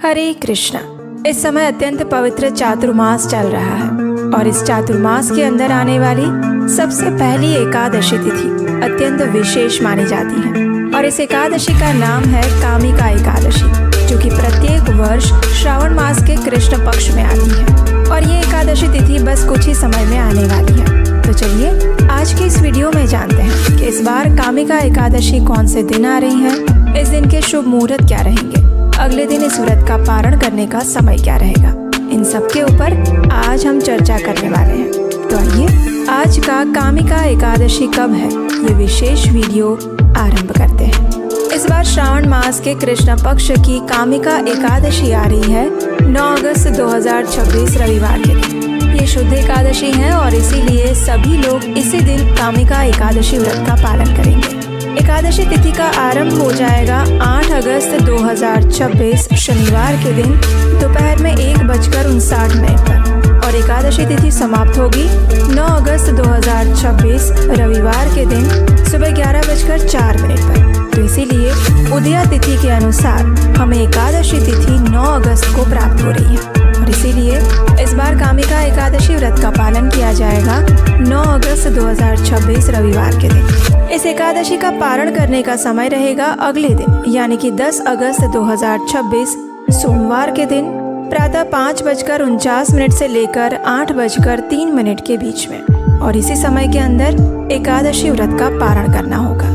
हरे कृष्णा। इस समय अत्यंत पवित्र चातुर्मास चल रहा है और इस चातुर्मास के अंदर आने वाली सबसे पहली एकादशी तिथि अत्यंत विशेष मानी जाती है और इस एकादशी का नाम है कामिका एकादशी, जो कि प्रत्येक वर्ष श्रावण मास के कृष्ण पक्ष में आती है और ये एकादशी तिथि बस कुछ ही समय में आने वाली है। तो चलिए आज की इस वीडियो में जानते हैं कि इस बार कामिका एकादशी कौन से दिन आ रही है, इस दिन के शुभ मुहूर्त क्या रहेंगे, अगले दिन इस व्रत का पारण करने का समय क्या रहेगा। इन सब के ऊपर आज हम चर्चा करने वाले हैं। तो आइए आज का कामिका एकादशी कब है, ये विशेष वीडियो आरंभ करते हैं। इस बार श्रावण मास के कृष्ण पक्ष की कामिका एकादशी आ रही है 9 अगस्त 2026 रविवार के दिन। ये शुद्ध एकादशी है और इसीलिए सभी लोग इसी दिन कामिका एकादशी व्रत का पालन करेंगे। एकादशी तिथि का आरंभ हो जाएगा 8 अगस्त 2026 शनिवार के दिन दोपहर में 1:59 पर और एकादशी तिथि समाप्त होगी 9 अगस्त 2026 रविवार के दिन सुबह 11:04 पर। तो इसीलिए उदया तिथि के अनुसार हमें एकादशी तिथि 9 अगस्त को प्राप्त हो रही है और इसीलिए इस बार कामिका एकादशी व्रत का पालन किया जाएगा 9 अगस्त 2026 रविवार के दिन। इस एकादशी का पारण करने का समय रहेगा अगले दिन यानी कि 10 अगस्त 2026 सोमवार के दिन प्रातः 5:49 से लेकर 8:03 के बीच में और इसी समय के अंदर एकादशी व्रत का पारण करना होगा।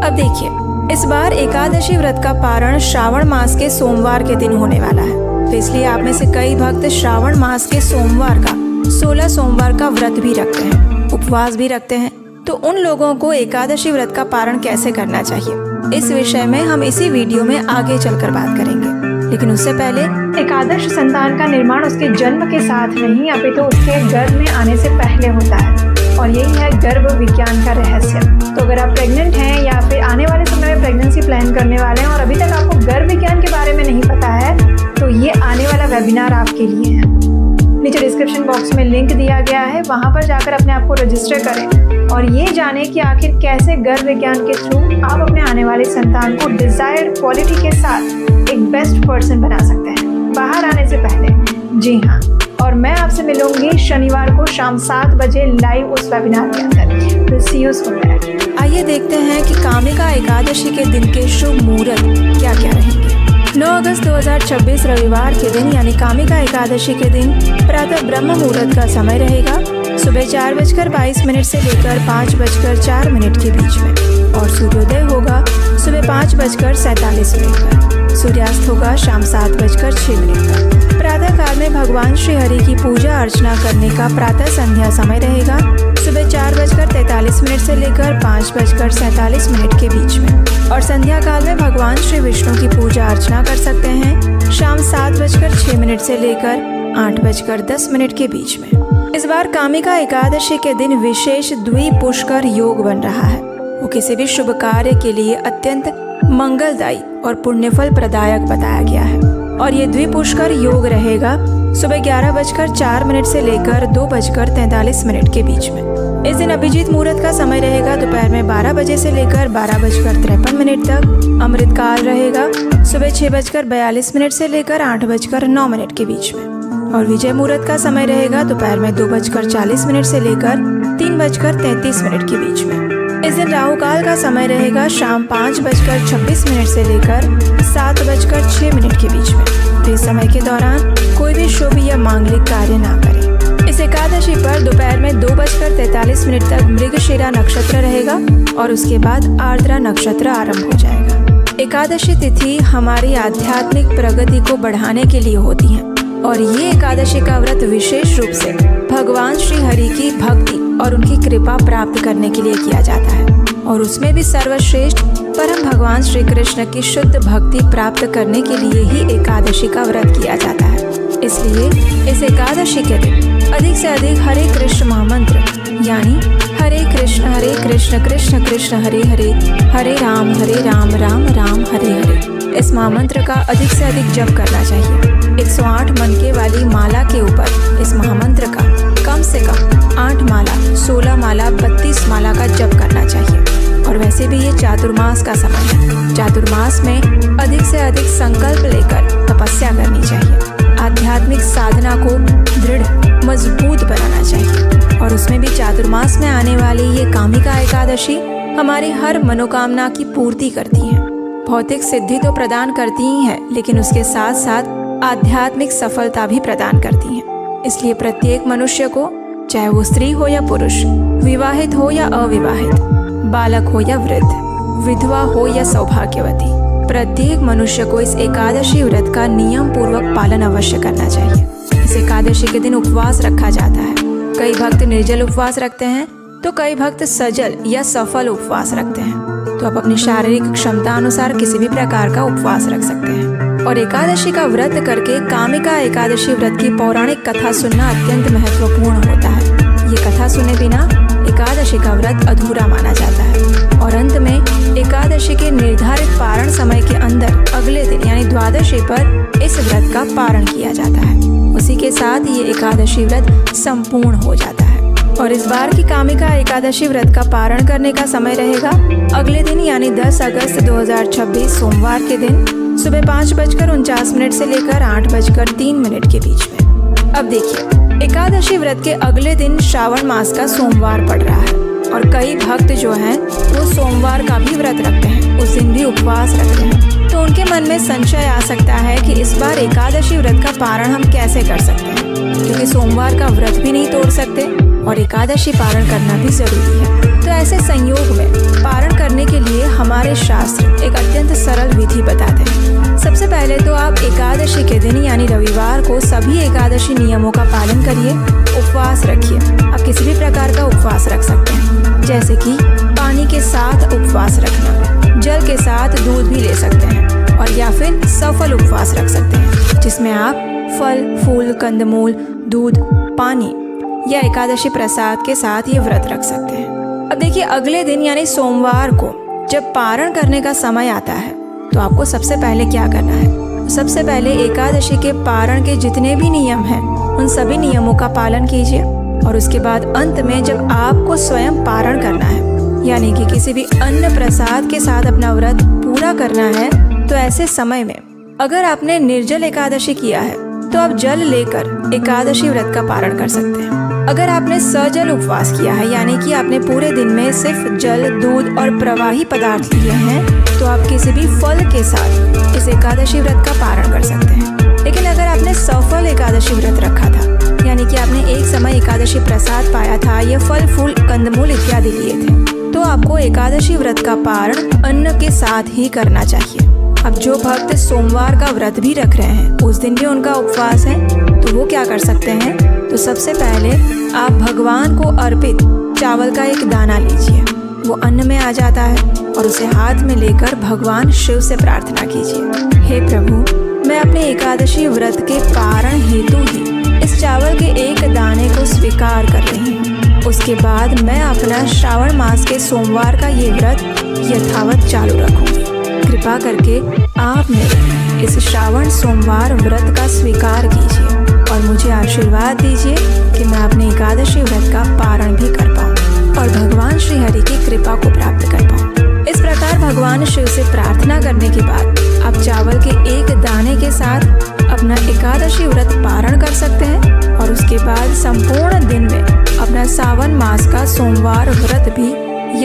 अब देखिए, इस बार एकादशी व्रत का पारण श्रावण मास के सोमवार के दिन होने वाला है, तो इसलिए आप में से कई भक्त श्रावण मास के सोमवार का 16 सोमवार का व्रत भी रखते हैं, उपवास भी रखते हैं। तो उन लोगों को एकादशी व्रत का पारण कैसे करना चाहिए, इस विषय में हम इसी वीडियो में आगे चलकर बात करेंगे। लेकिन उससे पहले एकादश संतान का निर्माण उसके जन्म के साथ नहीं अपितु उसके गर्भ में आने से पहले होता है और यही है गर्भ विज्ञान का रहस्य। तो अगर आप प्रेग्नेंट हैं या फिर आने वाले समय में प्रेगनेंसी प्लान करने वाले हैं और अभी तक आपको गर्भ विज्ञान के बारे में नहीं पता है, तो ये आने वाला वेबिनार आपके लिए है। नीचे डिस्क्रिप्शन बॉक्स में लिंक दिया गया है, वहां पर जाकर अपने आप को रजिस्टर करें और ये जाने कि आखिर कैसे गर्भ विज्ञान के थ्रू आप अपने आने वाले संतान को डिजायर्ड क्वालिटी के साथ एक बेस्ट पर्सन बना सकते हैं बाहर आने से पहले। जी हाँ, और मैं आपसे मिलूंगी शनिवार को शाम 7 बजे लाइव उस वेबिनार के अंदर। सी यू सून। आइए देखते हैं कि कामिका एकादशी के दिन के शुभ मुहूर्त क्या क्या रहेंगे। 9 अगस्त 2026 रविवार के दिन यानी कामिका एकादशी के दिन प्रातः ब्रह्म मुहूर्त का समय रहेगा सुबह 4:22 से लेकर 5:04 के बीच में और सूर्योदय होगा सुबह 5:47 पर। सूर्यास्त होगा शाम 7:06 पर। प्रातः काल में भगवान श्री हरि की पूजा अर्चना करने का प्रातः संध्या समय रहेगा सुबह 4:43 से लेकर 5:47 के बीच में और संध्या काल में भगवान श्री विष्णु की पूजा अर्चना कर सकते हैं शाम 7:06 से लेकर 8:10 के बीच में। इस बार कामिका एकादशी के दिन विशेष द्विपुष्कर योग बन रहा है। वो किसी भी शुभ कार्य के लिए अत्यंत मंगलदायी और पुण्यफल प्रदायक बताया गया है और ये द्विपुष्कर योग रहेगा सुबह 11:04 से लेकर 2:43 के बीच में। इस दिन अभिजीत मुहूर्त का समय रहेगा दोपहर में 12 बजे से लेकर 12:53 तक। अमृत काल रहेगा सुबह 6:42 से लेकर 8:09 के बीच में और विजय मुहूर्त का समय रहेगा दोपहर में 2:40 से लेकर 3:33 के बीच में। इस दिन राहु काल का समय रहेगा शाम 5:26 से लेकर 7:06 के बीच में। तो इस समय के दौरान कोई भी शुभ या मांगलिक कार्य ना करें। इस एकादशी पर दोपहर में 2:43 तक मृगशिरा नक्षत्र रहेगा और उसके बाद आर्द्रा नक्षत्र आरंभ हो जाएगा। एकादशी तिथि हमारी आध्यात्मिक प्रगति को बढ़ाने के लिए होती है और ये एकादशी का व्रत विशेष रूप से भगवान श्री हरि की भक्ति और उनकी कृपा प्राप्त करने के लिए किया जाता है और उसमें भी सर्वश्रेष्ठ परम भगवान श्री कृष्ण की शुद्ध भक्ति प्राप्त करने के लिए ही एकादशी का व्रत किया जाता है। इसलिए इस एकादशी के दिन अधिक से अधिक हरे कृष्ण महामंत्र यानी हरे कृष्ण कृष्ण कृष्ण हरे हरे, हरे राम राम राम हरे हरे, इस महामंत्र का अधिक से अधिक जप करना चाहिए। 108 मनके वाली माला के ऊपर इस महामंत्र का कम से कम 8 माला, 16 माला, 32 माला का जप करना चाहिए। और वैसे भी ये चातुर्मास का समय है। चातुर्मास में अधिक से अधिक संकल्प लेकर तपस्या करनी आध्यात्मिक साधना को दृढ़ मजबूत बनाना चाहिए। और उसमें भी चातुर्मास में आने वाली ये कामिका एकादशी हमारी हर मनोकामना की पूर्ति करती है। भौतिक सिद्धि तो प्रदान करती ही है, लेकिन उसके साथ साथ आध्यात्मिक सफलता भी प्रदान करती है। इसलिए प्रत्येक मनुष्य को, चाहे वो स्त्री हो या पुरुष, विवाहित हो या अविवाहित, बालक हो या वृद्ध, विधवा हो या सौभाग्यवती, प्रत्येक मनुष्य को इस एकादशी व्रत का नियम पूर्वक पालन अवश्य करना चाहिए। इस एकादशी के दिन उपवास रखा जाता है। कई भक्त निर्जल उपवास रखते हैं तो कई भक्त सजल या सफल उपवास रखते हैं। तो आप अपनी शारीरिक क्षमता अनुसार किसी भी प्रकार का उपवास रख सकते हैं। और एकादशी का व्रत करके कामिका एकादशी व्रत की पौराणिक कथा सुनना अत्यंत महत्वपूर्ण होता है। ये कथा सुने बिना एकादशी का व्रत अधूरा माना जाता है। और अंत में एकादशी के निर्धारित पारण समय के अंदर अगले दिन यानी द्वादशी पर इस व्रत का पारण किया जाता है। उसी के साथ ये एकादशी व्रत संपूर्ण हो जाता है। और इस बार की कामिका एकादशी व्रत का पारण करने का समय रहेगा अगले दिन यानी 10 अगस्त 2026 सोमवार के दिन सुबह 5:49 से लेकर 8:03 के बीच में। अब देखिए, एकादशी व्रत के अगले दिन श्रावण मास का सोमवार पड़ रहा है और कई भक्त जो हैं वो सोमवार का भी व्रत रखते हैं, उस दिन भी उपवास रखते हैं। तो उनके मन में संशय आ सकता है कि इस बार एकादशी व्रत का पारण हम कैसे कर सकते हैं, क्योंकि सोमवार का व्रत भी नहीं तोड़ सकते और एकादशी पारण करना भी जरूरी है। तो ऐसे संयोग में पारण करने के लिए हमारे शास्त्र एक अत्यंत सरल विधि बताते हैं। सबसे पहले तो आप एकादशी के दिन यानी रविवार को सभी एकादशी नियमों का पालन करिए, उपवास रखिए। आप किसी भी प्रकार का उपवास रख सकते हैं, जैसे कि पानी के साथ उपवास रखना, जल के साथ दूध भी ले सकते हैं, और या फिर सफल उपवास रख सकते हैं, जिसमें आप फल, फूल, कंदमूल, दूध, पानी या एकादशी प्रसाद के साथ ये व्रत रख सकते हैं। अब देखिए, अगले दिन यानी सोमवार को जब पारण करने का समय आता है तो आपको सबसे पहले क्या करना है? सबसे पहले एकादशी के पारण के जितने भी नियम हैं उन सभी नियमों का पालन कीजिए। और उसके बाद अंत में जब आपको स्वयं पारण करना है यानी कि किसी भी अन्न प्रसाद के साथ अपना व्रत पूरा करना है, तो ऐसे समय में अगर आपने निर्जल एकादशी किया है तो आप जल लेकर एकादशी व्रत का पारण कर सकते हैं। अगर आपने सजल उपवास किया है यानी कि आपने पूरे दिन में सिर्फ जल, दूध और प्रवाही पदार्थ लिए हैं, तो आप किसी भी फल के साथ इस एकादशी व्रत का पारण कर सकते हैं। लेकिन अगर आपने सफल एकादशी व्रत रखा था यानी कि आपने एक समय एकादशी प्रसाद पाया था या फल, फूल, कंदमूल इत्यादि लिए थे, तो आपको एकादशी व्रत का पारण अन्न के साथ ही करना चाहिए। अब जो भक्त सोमवार का व्रत भी रख रहे हैं, उस दिन भी उनका उपवास है, तो वो क्या कर सकते हैं? तो सबसे पहले आप भगवान को अर्पित चावल का एक दाना लीजिए, वो अन्न में आ जाता है, और उसे हाथ में लेकर भगवान शिव से प्रार्थना कीजिए, हे प्रभु, मैं अपने एकादशी व्रत के पारण हेतु ही इस चावल के एक दाने को स्वीकार कर रही हूँ। उसके बाद मैं अपना श्रावण मास के सोमवार का ये व्रत यथावत चालू रखूंगी। कृपा करके आप मेरे इस श्रावण सोमवार व्रत का स्वीकार कीजिए और मुझे आशीर्वाद दीजिए कि मैं अपने एकादशी व्रत का पारण भी कर पाऊँ और भगवान श्री हरि की कृपा को प्राप्त कर पाऊँ। इस प्रकार भगवान शिव से प्रार्थना करने के बाद आप चावल के एक दाने के साथ अपना एकादशी व्रत पारण कर सकते हैं और उसके बाद संपूर्ण दिन में अपना सावन मास का सोमवार व्रत भी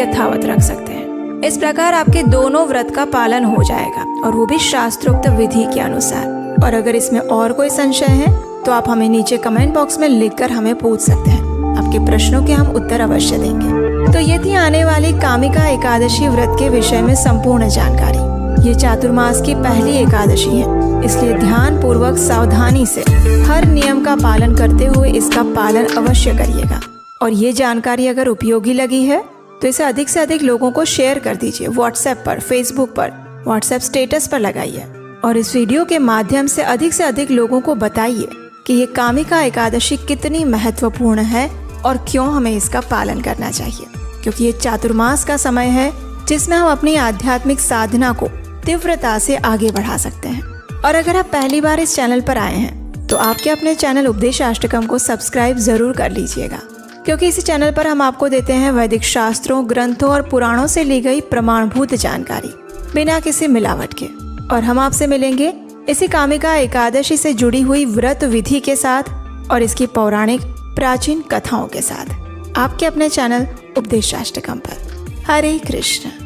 यथावत रख सकते हैं। इस प्रकार आपके दोनों व्रत का पालन हो जाएगा और वो भी शास्त्रोक्त विधि के अनुसार। और अगर इसमें और कोई संशय है तो आप हमें नीचे कमेंट बॉक्स में लिखकर हमें पूछ सकते हैं। आपके प्रश्नों के हम उत्तर अवश्य देंगे। तो ये थी आने वाली कामिका एकादशी व्रत के विषय में संपूर्ण जानकारी। ये चातुर्मास की पहली एकादशी है, इसलिए ध्यान पूर्वक सावधानी से हर नियम का पालन करते हुए इसका पालन अवश्य करिएगा। और ये जानकारी अगर उपयोगी लगी है तो इसे अधिक से अधिक लोगों को शेयर कर दीजिए। व्हाट्सएप पर, फेसबुक पर, व्हाट्सएप स्टेटस पर लगाइए और इस वीडियो के माध्यम से अधिक लोगों को बताइए कि ये कामिका एकादशी कितनी महत्वपूर्ण है और क्यों हमें इसका पालन करना चाहिए, क्योंकि ये चातुर्मास का समय है जिसमें हम अपनी आध्यात्मिक साधना को तीव्रता से आगे बढ़ा सकते हैं। और अगर आप पहली बार इस चैनल पर आए हैं तो आपके अपने चैनल उपदेशाष्टकम को सब्सक्राइब जरूर कर लीजिएगा, क्योंकि इस चैनल पर हम आपको देते हैं वैदिक शास्त्रों, ग्रंथों और पुराणों से ली गई प्रमाणभूत जानकारी बिना किसी मिलावट के। और हम आपसे मिलेंगे इसी कामिका एकादशी से जुड़ी हुई व्रत विधि के साथ और इसकी पौराणिक प्राचीन कथाओं के साथ आपके अपने चैनल उपदेशाष्टकम पर। हरे कृष्ण।